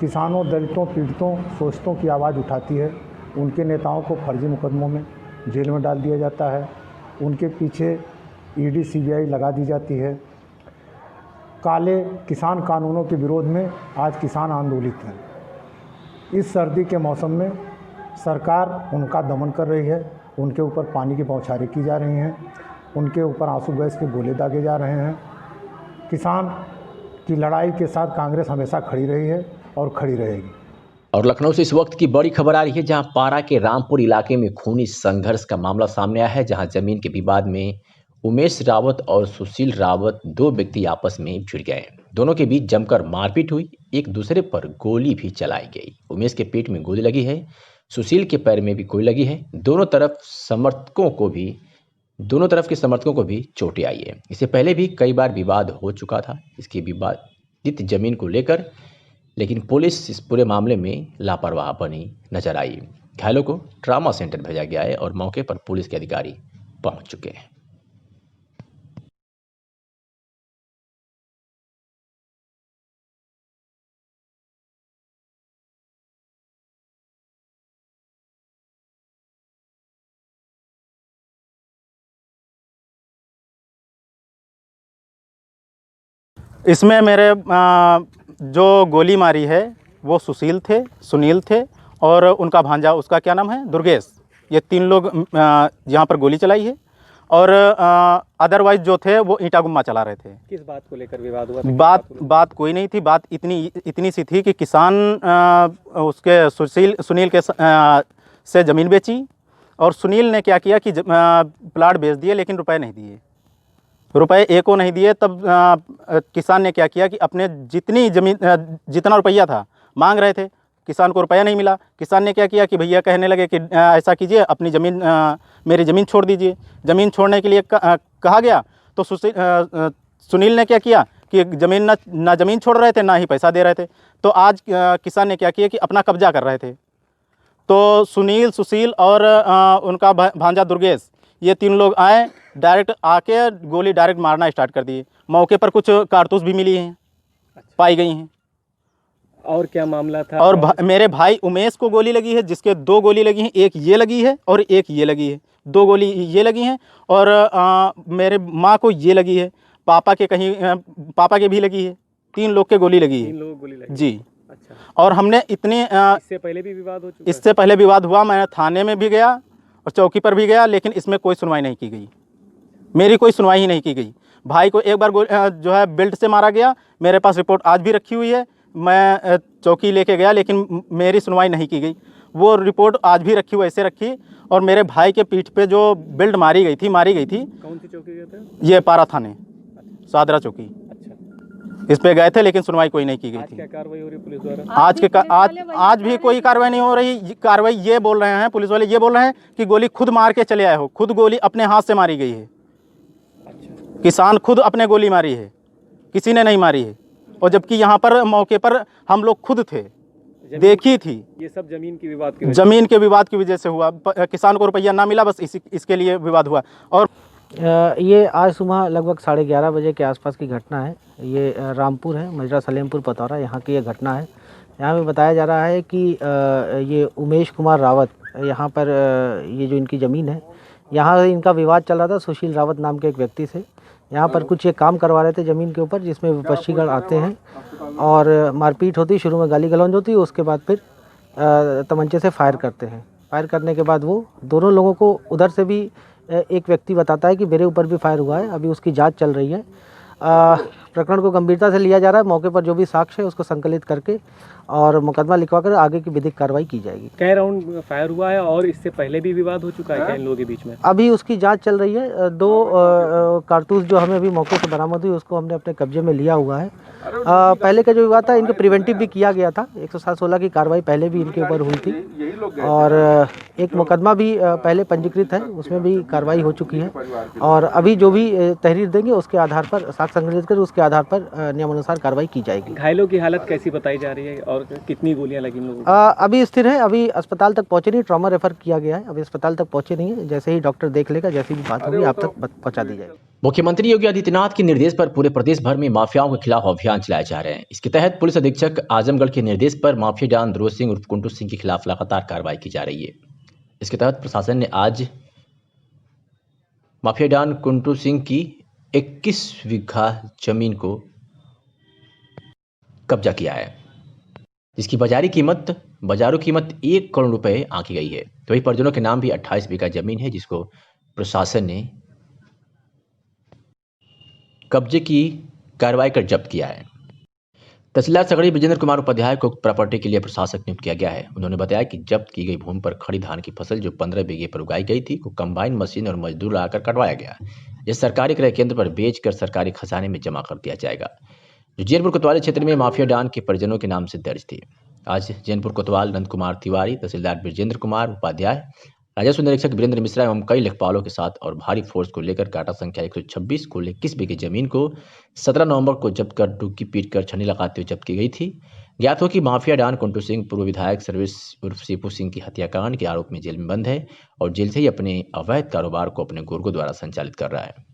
किसानों, दलितों, पीड़ितों, शोषितों की आवाज़ उठाती है, उनके नेताओं को फर्जी मुकदमों में जेल में डाल दिया जाता है। उनके पीछे ईडी, सीबीआई लगा दी जाती है। काले किसान कानूनों के विरोध में आज किसान आंदोलित हैं। इस सर्दी के मौसम में सरकार उनका दमन कर रही है, उनके ऊपर पानी की बौछारें की जा रही हैं। उनके ऊपर आंसू गैस के गोले दागे जा रहे हैं। किसान की लड़ाई के साथ कांग्रेस हमेशा खड़ी रही है और खड़ी रहेगी। और लखनऊ से इस वक्त की बड़ी खबर आ रही है, जहां पारा के रामपुर इलाके में खूनी संघर्ष का मामला सामने आया है, जहां जमीन के विवाद में उमेश रावत और सुशील रावत दो व्यक्ति आपस में भिड़ गए। दोनों के बीच जमकर मारपीट हुई, एक दूसरे पर गोली भी चलाई गई। उमेश के पेट में गोली लगी है, सुशील के पैर में भी गोली लगी है। दोनों तरफ के समर्थकों को भी चोटें आई है। इससे पहले भी कई बार विवाद हो चुका था इसकी विवादित जमीन को लेकर, लेकिन पुलिस इस पूरे मामले में लापरवाह बनी नजर आई। घायलों को ट्रामा सेंटर भेजा गया है और मौके पर पुलिस के अधिकारी पहुंच चुके हैं। इसमें मेरे जो गोली मारी है वो सुशील थे, सुनील थे और उनका भांजा, उसका क्या नाम है, दुर्गेश। ये 3 लोग यहाँ पर गोली चलाई है और अदरवाइज जो थे वो ईंटा गुम्मा चला रहे थे। किस बात को लेकर विवाद हुआ था? बात कोई नहीं थी। बात इतनी सी थी कि किसान उसके सुनील के से ज़मीन बेची और सुनील ने क्या किया कि प्लाट बेच दिए, लेकिन रुपए नहीं दिए, रुपए एक को नहीं दिए। तब किसान ने क्या किया कि अपने जितना रुपया था मांग रहे थे, किसान को रुपया नहीं मिला। किसान ने क्या किया कि भैया कहने लगे कि ऐसा कीजिए, अपनी मेरी ज़मीन छोड़ दीजिए। ज़मीन छोड़ने के लिए कहा गया तो सुनील ने क्या किया कि ना ज़मीन छोड़ रहे थे, ना ही पैसा दे रहे थे। तो आज किसान ने क्या किया कि अपना कब्जा कर रहे थे। तो सुनील, सुशील और उनका भांजा दुर्गेश, ये 3 लोग आए, डायरेक्ट आके गोली डायरेक्ट मारना स्टार्ट कर दिए। मौके पर कुछ कारतूस भी मिली हैं, पाई गई हैं। और क्या मामला था? और मेरे भाई उमेश को गोली लगी है, जिसके 2 गोली लगी हैं, एक ये लगी है और एक ये लगी है। 2 गोली ये लगी हैं और मेरे माँ को ये लगी है, पापा के भी लगी है। 3 लोग के गोली लगी है। 3 लोग गोली लगी जी। अच्छा। और हमने इससे पहले भी विवाद हो चुका? इससे पहले विवाद हुआ, मैं थाने में भी गया और चौकी पर भी गया, लेकिन इसमें कोई सुनवाई नहीं की गई। मेरी कोई सुनवाई ही नहीं की गई। भाई को एक बार जो है बेल्ट से मारा गया, मेरे पास रिपोर्ट आज भी रखी हुई है। मैं चौकी लेके गया, लेकिन मेरी सुनवाई नहीं की गई। वो रिपोर्ट आज भी रखी, वैसे रखी। और मेरे भाई के पीठ पे जो बेल्ट मारी गई थी कौन सी चौकी गए थे? ये पारा थाने, सादरा चौकी। अच्छा। इस पे गए थे, लेकिन सुनवाई कोई नहीं की गई थी। क्या कार्रवाई हो रही पुलिस द्वारा? आज भी कोई कार्रवाई नहीं हो रही। कार्रवाई ये बोल रहे हैं, पुलिस वाले ये बोल रहे हैं कि गोली खुद मार के चले आए हो। खुद गोली अपने हाथ से मारी गई है। अच्छा। किसान खुद अपने गोली मारी है, किसी ने नहीं मारी है। और जबकि यहाँ पर मौके पर हम लोग खुद थे, देखी थी। ये सब जमीन के विवाद की वजह से हुआ। किसान को रुपया ना मिला, बस इसके लिए विवाद हुआ। और ये आज सुबह लगभग 11:30 बजे के आसपास की घटना है। ये रामपुर है, मजरा सलेमपुर पतौरा, यहाँ की ये घटना है। यहाँ पे बताया जा रहा है कि ये उमेश कुमार रावत, यहाँ पर ये जो इनकी ज़मीन है, यहाँ इनका विवाद चल रहा था सुशील रावत नाम के एक व्यक्ति से। यहाँ पर कुछ ये काम करवा रहे थे ज़मीन के ऊपर, जिसमें विपक्षीगण आते हैं और मारपीट होती। शुरू में गाली गलौज होती है, उसके बाद फिर तमंचे से फायर करते हैं। फायर करने के बाद वो दोनों लोगों को, उधर से भी एक व्यक्ति बताता है कि मेरे ऊपर भी फायर हुआ है। अभी उसकी जांच चल रही है। प्रकरण को गंभीरता से लिया जा रहा है। मौके पर जो भी साक्ष्य है उसको संकलित करके और मुकदमा लिखवाकर आगे की विधिक कार्रवाई की जाएगी। कई राउंड फायर हुआ है और इससे पहले भी विवाद हो चुका है क्या इन लोगों के बीच में? अभी उसकी जांच चल रही है। 2 कारतूस जो हमें अभी मौके से बरामद हुई, उसको हमने अपने कब्जे में लिया हुआ है। पहले का जो विवाद था, इनके प्रिवेंटिव भी किया गया था। 107-16 की कार्रवाई पहले भी इनके ऊपर हुई थी और एक मुकदमा भी पहले पंजीकृत है, उसमें भी कार्रवाई हो चुकी है। और अभी जो भी तहरीर देंगे उसके आधार पर, साक्ष्य संग्रहित कर उसके आधार पर नियमानुसार कार्रवाई की जाएगी। घायलों की हालत कैसी बताई जा रही है और कितनी गोलियां लगी इन लोगों को? अभी स्थिर है। अभी अस्पताल तक पहुंचे नहीं, ट्रॉमा रेफर किया गया है। अभी अस्पताल तक पहुंचे नहीं है। जैसे ही डॉक्टर देख लेगा, जैसी भी बात होगी आप तक पहुंचा दी जाएगी। मुख्यमंत्री योगी आदित्यनाथ के निर्देश पर पूरे प्रदेश भर में माफियाओं के खिलाफ अभियान चलाए जा रहे हैं। इसके तहत पुलिस अधीक्षक आजमगढ़ के निर्देश पर माफिया डॉन ध्रुव सिंह उर्फ कुंटू सिंह के खिलाफ लगातार कार्रवाई की जा रही है। इसके तहत प्रशासन ने आज माफिया डॉन कुंटू सिंह की 21 बीघा जमीन को कब्जा किया है, जिसकी बाजारू कीमत 1 करोड़ रुपए आंकी गई है। तो वही परिजनों के नाम भी 28 बीघा जमीन है, जिसको प्रशासन ने कब्जे की कार्रवाई कर जब्त किया है। तहसीलदार सगड़ी ब्रजेंद्र कुमार उपाध्याय को प्रॉपर्टी के लिए प्रशासक नियुक्त किया गया है। उन्होंने बताया कि जब्त की गई भूमि पर खड़ी धान की फसल जो 15 बीघे पर उगाई गई थी को कंबाइन मशीन और मजदूर लाकर कटवाया गया। यह सरकारी क्रय केंद्र पर बेचकर सरकारी खजाने में जमा कर दिया जाएगा, जो जैनपुर कोतवाली क्षेत्र में माफिया डॉन के परिजनों के नाम से दर्ज थी। आज जैनपुर कोतवाल नंद कुमार तिवारी, तहसीलदार ब्रजेंद्र कुमार उपाध्याय, राजस्व निरीक्षक वीरेंद्र मिश्रा एवं कई लेखपालों के साथ और भारी फोर्स को लेकर काटा संख्या 126 कुल 21 बीघे जमीन को 17 नवंबर को जब्त कर डुग्गी पीट कर छन्नी लगाते हुए जब्त की गई थी। ज्ञात हो कि माफिया डॉन कुंटू सिंह पूर्व विधायक सर्विस उर्फ सीपू सिंह की हत्याकांड के आरोप में जेल में बंद है और जेल से ही अपने अवैध कारोबार को अपने गुर्गों द्वारा संचालित कर रहा है।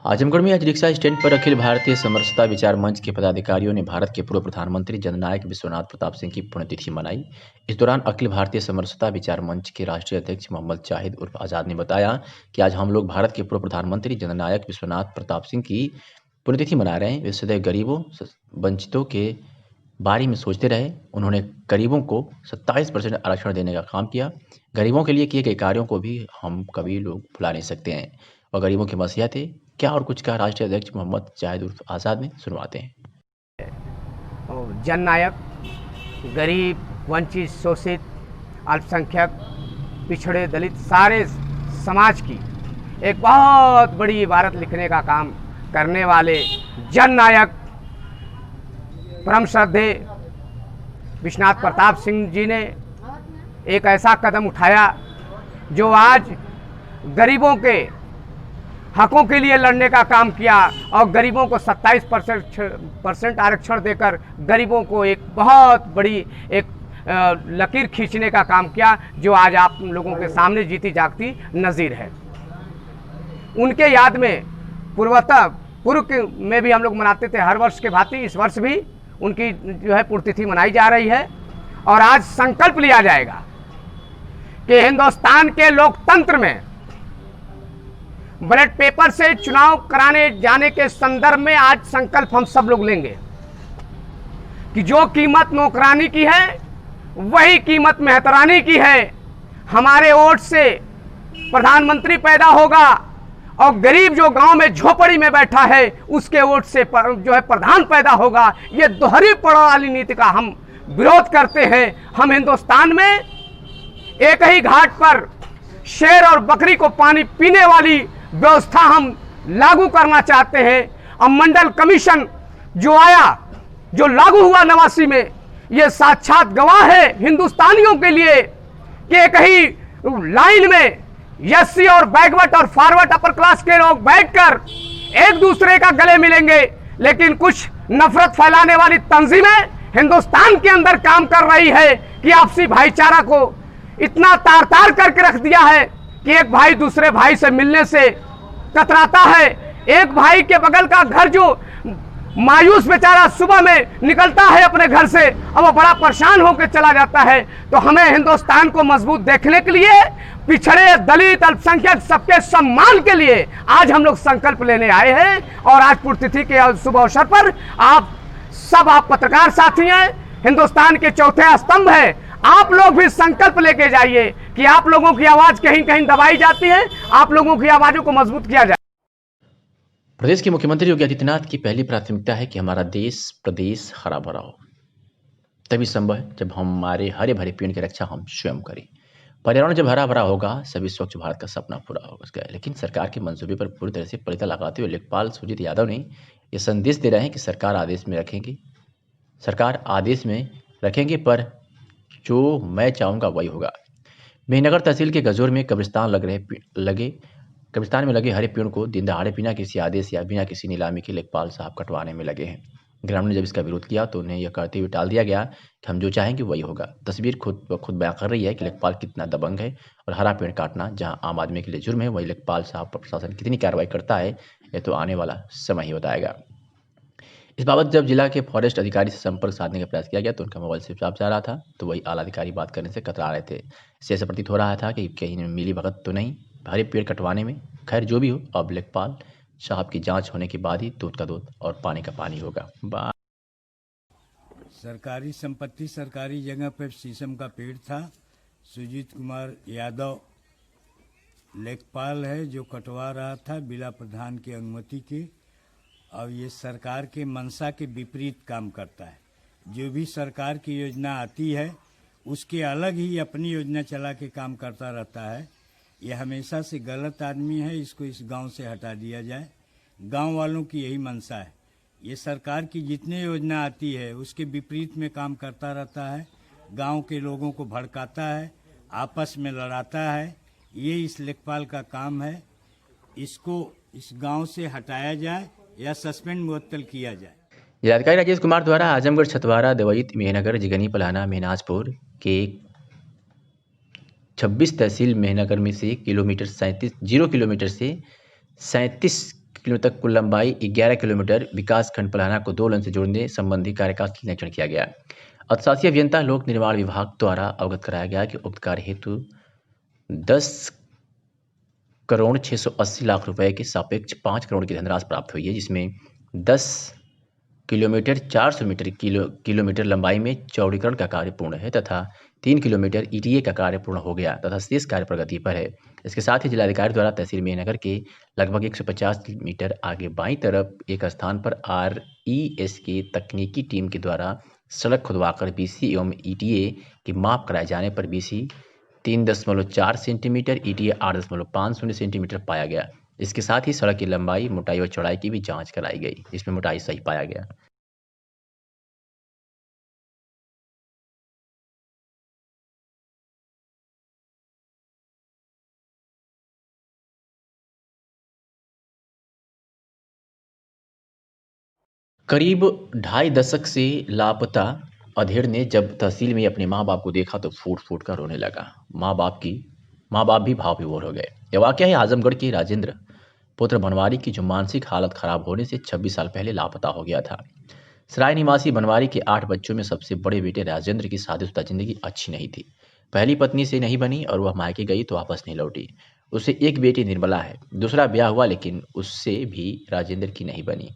आजमगढ़ में आज रिक्शा स्टैंड पर अखिल भारतीय समरसता विचार मंच के पदाधिकारियों ने भारत के पूर्व प्रधानमंत्री जननायक विश्वनाथ प्रताप सिंह की पुण्यतिथि मनाई। इस दौरान अखिल भारतीय समरसता विचार मंच के राष्ट्रीय अध्यक्ष मोहम्मद जाहिद उर्फ आज़ाद ने बताया कि आज हम लोग भारत के पूर्व प्रधानमंत्री जननायक विश्वनाथ प्रताप सिंह की पुण्यतिथि मना रहे हैं। वे सदैव गरीबों वंचितों के बारे में सोचते रहे। उन्होंने गरीबों को 27% आरक्षण देने का काम किया। गरीबों के लिए किए गए कार्यों को भी हम कभी लोग भुला नहीं सकते हैं। वह गरीबों के मसीहा थे। क्या और कुछ कहा राष्ट्रीय अध्यक्ष मोहम्मद जाहिद उर्फ आज़ाद ने, सुनवाते हैं। जननायक गरीब, वंचित, शोषित, अल्पसंख्यक, पिछड़े, दलित सारे समाज की एक बहुत बड़ी इबारत लिखने का काम करने वाले जननायक परम श्रद्धेय विश्वनाथ प्रताप सिंह जी ने एक ऐसा कदम उठाया जो आज गरीबों के हकों के लिए लड़ने का काम किया और गरीबों को 27% आरक्षण देकर गरीबों को एक बहुत बड़ी एक लकीर खींचने का काम किया, जो आज आप लोगों के सामने जीती जागती नज़ीर है। उनके याद में पूर्व में भी हम लोग मनाते थे हर वर्ष के भांति, इस वर्ष भी उनकी जो है पुण्यतिथि मनाई जा रही है। और आज संकल्प लिया जाएगा कि हिंदुस्तान के लोकतंत्र में बैलेट पेपर से चुनाव कराने जाने के संदर्भ में आज संकल्प हम सब लोग लेंगे कि जो कीमत नौकरानी की है वही कीमत मेहतरानी की है। हमारे वोट से प्रधानमंत्री पैदा होगा और गरीब जो गांव में झोपड़ी में बैठा है उसके वोट से जो है प्रधान पैदा होगा। ये दोहरी पड़ाव वाली नीति का हम विरोध करते हैं। हम हिंदुस्तान में एक ही घाट पर शेर और बकरी को पानी पीने वाली व्यवस्था हम लागू करना चाहते हैं। अब मंडल कमीशन जो आया, जो लागू हुआ 89 में, ये साक्षात गवाह है हिंदुस्तानियों के लिए कि एक ही लाइन में एससी और बैकवर्ड और फॉरवर्ड अपर क्लास के लोग बैठकर एक दूसरे का गले मिलेंगे, लेकिन कुछ नफरत फैलाने वाली तंजीमें हिंदुस्तान के अंदर काम कर रही है कि आपसी भाईचारा को इतना तार तार करके रख दिया है कि एक भाई दूसरे भाई से मिलने से कतराता है। एक भाई के बगल का घर जो मायूस बेचारा सुबह में निकलता है अपने घर से, अब वो बड़ा परेशान होकर चला जाता है। तो हमें हिंदुस्तान को मजबूत देखने के लिए पिछड़े, दलित, अल्पसंख्यक सबके सम्मान के लिए आज हम लोग संकल्प लेने आए हैं। और आज पुण्यतिथि के शुभ अवसर पर आप पत्रकार साथी हैं, हिंदुस्तान के चौथे स्तंभ है, आप लोग भी संकल्प लेके जाइए कि आप लोगों की आवाज कहीं कहीं दबाई जाती है, आप लोगों की आवाजों को मजबूत किया जाए। प्रदेश के मुख्यमंत्री योगी आदित्यनाथ की पहली प्राथमिकता है कि हमारा देश प्रदेश हरा भरा हो। तभी संभव है जब हमारे हरे भरे पेड़ की रक्षा हम स्वयं करें। पर्यावरण जब हरा भरा होगा सभी स्वच्छ भारत का सपना पूरा होगा। लेकिन सरकार के मंसूबे पर पूरी तरह से पलीता लगाते हुए लेखपाल सुजीत यादव ने यह संदेश दे रहे हैं कि सरकार आदेश में रखेंगे पर जो मैं चाहूँगा वही होगा। मेहनगर तहसील के गजोर में कब्रिस्तान में लगे हरे पेड़ को दिन दहाड़े बिना किसी आदेश या बिना किसी नीलामी के लेखपाल साहब कटवाने में लगे हैं। ग्रामीण ने जब इसका विरोध किया तो उन्हें यह कहते हुए टाल दिया गया कि हम जो चाहेंगे वही होगा। तस्वीर खुद बयां कर रही है कि लेखपाल कितना दबंग है और हरा पेड़ काटना जहां आम आदमी के लिए जुर्म है, वही लेखपाल साहब पर प्रशासन कितनी कार्रवाई करता है यह तो आने वाला समय ही बताएगा। इस बाबत जब जिला के फॉरेस्ट अधिकारी से संपर्क साधने का प्रयास किया गया तो उनका मोबाइल स्विच ऑफ जा रहा था, तो वही आला अधिकारी बात करने से कतरा रहे थे। इससे ऐसा प्रतीत हो रहा था कि कहीं मिली भगत तो नहीं हरे पेड़ कटवाने में। खैर जो भी हो, अब लेखपाल साहब की जांच होने के बाद ही दूध का दूध और पानी का पानी होगा। सरकारी संपत्ति सरकारी जगह पर शीशम का पेड़ था। सुजीत कुमार यादव लेखपाल है जो कटवा रहा था बिना प्रधान की अनुमति के। और ये सरकार के मंशा के विपरीत काम करता है। जो भी सरकार की योजना आती है उसके अलग ही अपनी योजना चला के काम करता रहता है। ये हमेशा से गलत आदमी है, इसको इस गांव से हटा दिया जाए। गांव वालों की यही मंशा है। ये सरकार की जितने योजना आती है उसके विपरीत में काम करता रहता है, गांव के लोगों को भड़काता है, आपस में लड़ाता है। ये इस लेखपाल का काम है। इसको इस गांव से हटाया जाए या सस्पेंड मुअत्तल किया जाए। जिलाधिकारी राजेश कुमार द्वारा आजमगढ़, छतवारा, देवईत, मेहनगर, जिगनी, पलाना, मेहनाजपुर के 26 तहसील मेहनगर में से 0 किलोमीटर से 37 किलोमीटर तक कुल लंबाई 11 किलोमीटर विकास खंड पलाना को 2 लेन से जोड़ने संबंधी कार्य का निरीक्षण किया गया। अतिशासी अभियंता लोक निर्माण विभाग द्वारा अवगत कराया गया कि उक्त कार्य हेतु 10,680,00,000 रुपए के सापेक्ष 5 करोड़ की धनराशि प्राप्त हुई है, जिसमें 10 किलोमीटर 400 किलोमीटर लंबाई में चौड़ीकरण का कार्य पूर्ण है तथा 3 किलोमीटर ईटीए का कार्य पूर्ण हो गया तथा शेष कार्य प्रगति पर है। इसके साथ ही जिलाधिकारी द्वारा तहसील मेहनगर के लगभग 150 मीटर आगे बाईं तरफ एक स्थान पर RES के तकनीकी टीम के द्वारा सड़क खुदवाकर BC एवं ETA की माप कराए जाने पर BC 3.4 सेंटीमीटर, ETA 8.50 सेंटीमीटर पाया गया। इसके साथ ही सड़क की लंबाई, मोटाई और चौड़ाई की भी जांच कराई गई, इसमें मोटाई सही पाया गया। करीब 2.5 दशक से लापता अधेड़ ने जब तहसील में अपने माँ बाप को देखा तो फूट फूट कर रोने लगा। माँ बाप भी भाव विभोर हो गए। यह वाकया है आजमगढ़ के राजेंद्र पुत्र बनवारी की, जो मानसिक हालत खराब होने से 26 साल पहले लापता हो गया था। सराय निवासी बनवारी के 8 बच्चों में सबसे बड़े बेटे राजेंद्र की शादीशुदा जिंदगी अच्छी नहीं थी। पहली पत्नी से नहीं बनी और वह मायके गई तो वापस नहीं लौटी। उसे एक बेटी निर्मला है। दूसरा ब्याह हुआ लेकिन उससे भी राजेंद्र की नहीं बनी।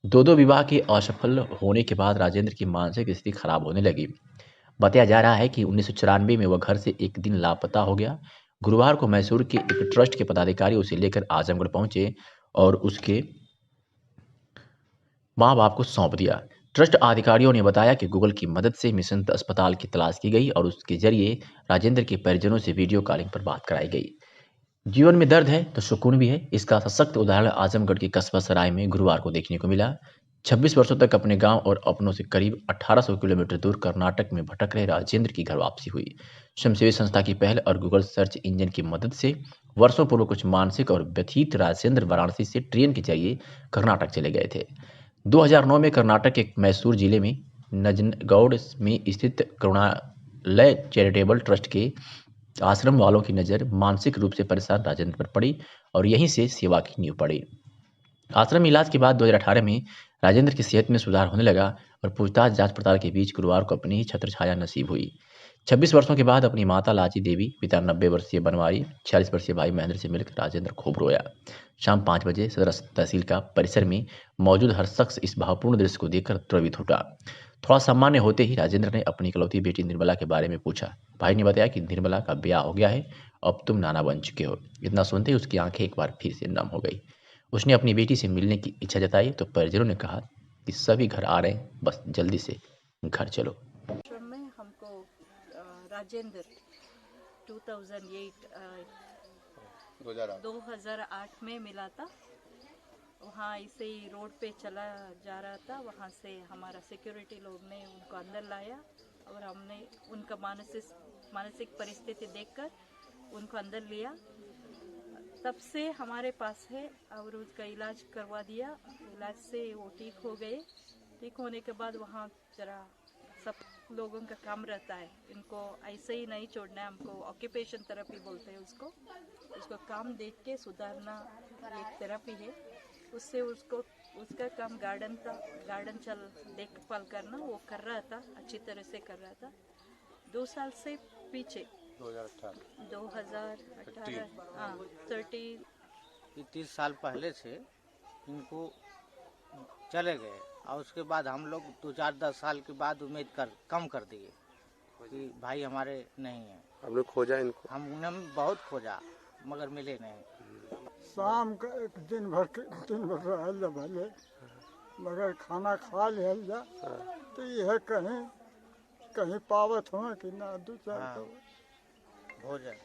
दो विवाह के असफल होने के बाद राजेंद्र की मानसिक स्थिति खराब होने लगी। बताया जा रहा है कि 1994 में वह घर से एक दिन लापता हो गया। गुरुवार को मैसूर के एक ट्रस्ट के पदाधिकारी उसे लेकर आजमगढ़ पहुंचे और उसके माँ बाप को सौंप दिया। ट्रस्ट अधिकारियों ने बताया कि गूगल की मदद से मिशन अस्पताल की तलाश की गई और उसके जरिए राजेंद्र के परिजनों से वीडियो कॉलिंग पर बात कराई गई। जीवन में दर्द है तो सुकून भी है। इसका सशक्त उदाहरण आजमगढ़ के कस्बा सराय में गुरुवार को देखने को मिला। 26 वर्षों तक अपने गांव और अपनों से करीब 1800 किलोमीटर दूर कर्नाटक में भटक रहे राजेंद्र की घर वापसी हुई। स्वयंसेवी संस्था की पहल और गूगल सर्च इंजन की मदद से वर्षों पूर्व कुछ मानसिक और व्यथित राजेंद्र वाराणसी से ट्रेन के जरिए कर्नाटक चले गए थे। 2009 में कर्नाटक के मैसूर जिले में नजनगौड़ में स्थित करुणालय चैरिटेबल ट्रस्ट के आश्रम वालों की नज़र मानसिक रूप से परेशान राजेंद्र पर पड़ी और यहीं से सेवा की नींव पड़ी। आश्रम इलाज के बाद 2018 में राजेंद्र की सेहत में सुधार होने लगा और पूछताछ जांच पड़ताल के बीच गुरुवार को अपनी ही छत्र छाया नसीब हुई। 26 वर्षों के बाद अपनी माता लाची देवी, पिता 90 वर्षीय बनवारी, 46 वर्षीय भाई महेंद्र से मिलकर राजेंद्र खूब रोया। शाम 5 बजे सदर तहसील का परिसर में मौजूद हर शख्स इस भावपूर्ण दृश्य को देखकर द्रवित उठा। थोड़ा सामान्य होते ही राजेंद्र ने अपनी इकलौती बेटी निर्मला के बारे में पूछा। भाई ने बताया कि निर्मला का ब्याह हो गया है, अब तुम नाना बन चुके हो। इतना सुनते ही उसकी आंखें एक बार फिर से नम हो गई। उसने अपनी बेटी से मिलने की इच्छा जताई तो परिजनों ने कहा कि सभी घर आ रहे हैं, बस जल्दी से घर चलो। में हमको राजेंद्र 2008 में मिला था। वहाँ ऐसे ही रोड पे चला जा रहा था। वहाँ से हमारा सिक्योरिटी लोग ने उनको अंदर लाया और हमने उनका मानसिक परिस्थिति देखकर उनको अंदर लिया। तब से हमारे पास है और उसका इलाज करवा दिया। इलाज से वो ठीक हो गए। ठीक होने के बाद वहाँ जरा सब लोगों का काम रहता है, इनको ऐसे ही नहीं छोड़ना है। हमको ऑक्यूपेशन थेरेपी बोलते हैं उसको काम देख के सुधारना एक थेरेपी है। उससे उसका काम गार्डन देखभाल करना वो कर रहा था, अच्छी तरह से कर रहा था। 2 साल से पीछे 2018 हाँ 30 साल पहले से इनको चले गए और उसके बाद हम लोग 2-4-10 साल के बाद उम्मीद कम कर दिए कि भाई हमारे नहीं है। हम लोग खोजा इनको, हमने बहुत खोजा मगर मिले नहीं। शाम का एक दिन भर रहल जा भले मगर खाना खा लिहल जा तो यह कहीं पावत हो कि ना 2-4 भोजन